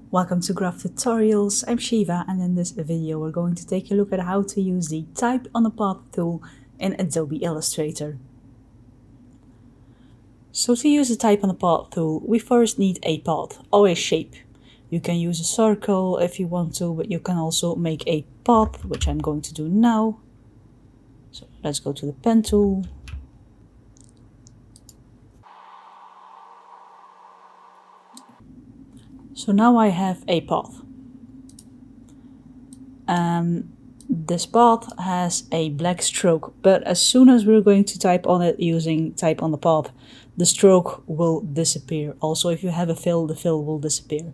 Welcome to Graph Tutorials. I'm Shiva, and in this video we're going to take a look at how to use the Type on a Path tool in Adobe Illustrator. So to use the Type on a Path tool, we first need a path or a shape. You can use a circle if you want to, but you can also make a path, which I'm going to do now. So let's go to the pen tool. So now I have a path. This path has a black stroke, but as soon as we're going to type on it using Type on the Path, the stroke will disappear. Also, if you have a fill, the fill will disappear.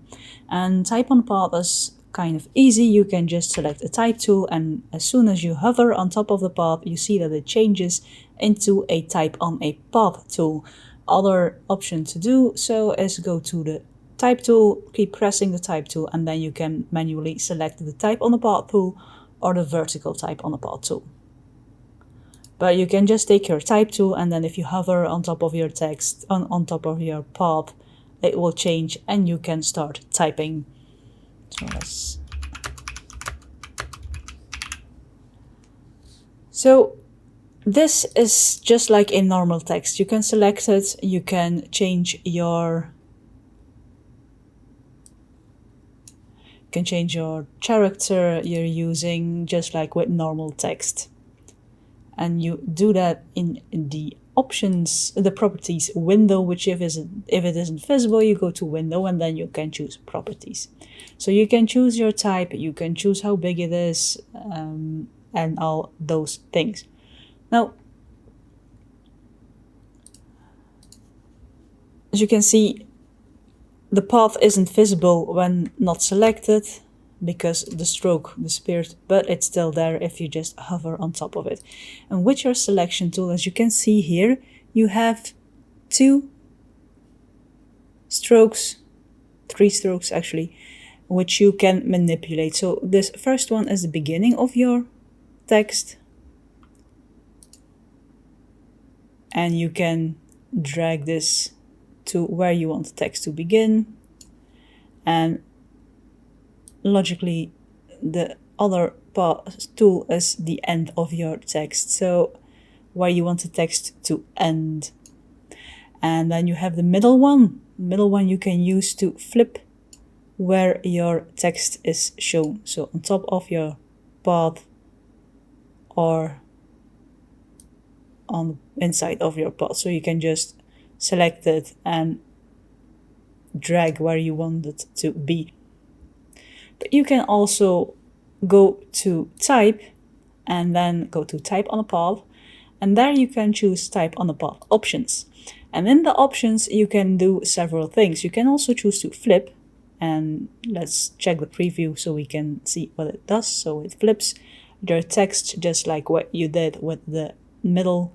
And Type on the Path is kind of easy. You can just select a type tool, and as soon as you hover on top of the path, you see that it changes into a Type on a Path tool. Other option to do so is go to the Type tool, keep pressing the Type tool, and then you can manually select the Type on the Path tool or the vertical Type on the Path tool. But you can just take your Type tool, and then if you hover on top of your text, on top of your path, it will change and you can start typing. So this is just like a normal text. You can select it, you can change your character you're using, just like with normal text. And you do that in the options, the properties window, which if it isn't visible, you go to window and then you can choose properties. So you can choose your type, you can choose how big it is, and all those things. Now, as you can see, the path isn't visible when not selected because the stroke disappeared, but it's still there if you just hover on top of it. And with your selection tool, as you can see here, you have three strokes actually, which you can manipulate. So this first one is the beginning of your text, and you can drag this to where you want the text to begin, and logically the other tool is the end of your text, so where you want the text to end. And then you have the middle one you can use to flip where your text is shown, so on top of your path or on the inside of your path. So you can just select it and drag where you want it to be. But you can also go to Type and then go to Type on a Path, and there you can choose Type on a Path options. And in the options you can do several things. You can also choose to flip, and let's check the preview so we can see what it does. So it flips your text just like what you did with the middle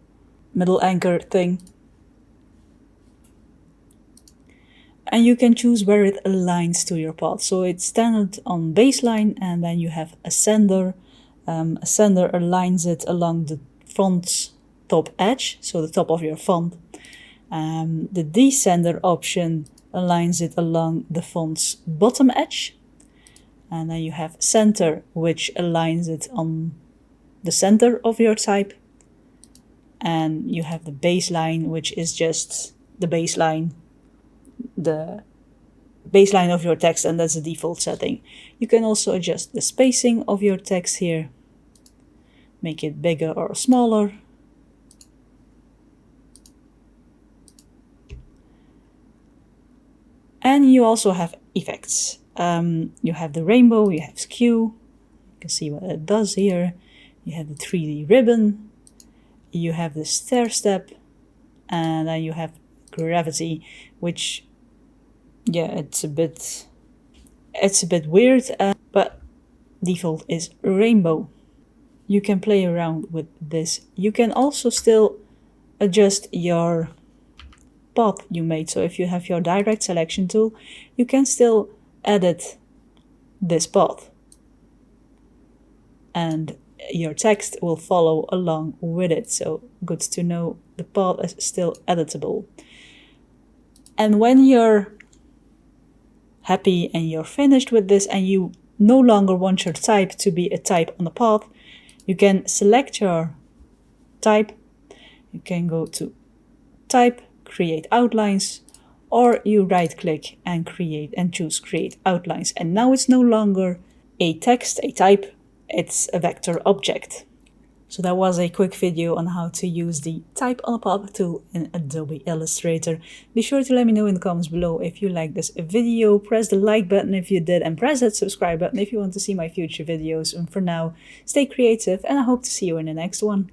anchor thing. And you can choose where it aligns to your path. So it's standard on baseline, and then you have ascender. Ascender aligns it along the font's top edge, so the top of your font. The descender option aligns it along the font's bottom edge. And then you have center, which aligns it on the center of your type. And you have the baseline, which is just the baseline of your text, and that's the default setting. You can also adjust the spacing of your text here, make it bigger or smaller. And you also have effects. You have the rainbow, you have skew, you can see what it does here. You have the 3D ribbon, you have the stair step, and then you have gravity, which, yeah, it's a bit weird, but default is rainbow. You can play around with this. You can also still adjust your path you made. So if you have your direct selection tool, you can still edit this path, and your text will follow along with it. So good to know the path is still editable. And when you're happy and you're finished with this and you no longer want your type to be a type on the path, you can select your type. You can go to Type, Create Outlines, or you right click and choose Create Outlines. And now it's no longer a text, a type, it's a vector object. So that was a quick video on how to use the Type on a Path tool in Adobe Illustrator. Be sure to let me know in the comments below if you like this video. Press the like button if you did and press that subscribe button if you want to see my future videos. And for now, stay creative and I hope to see you in the next one.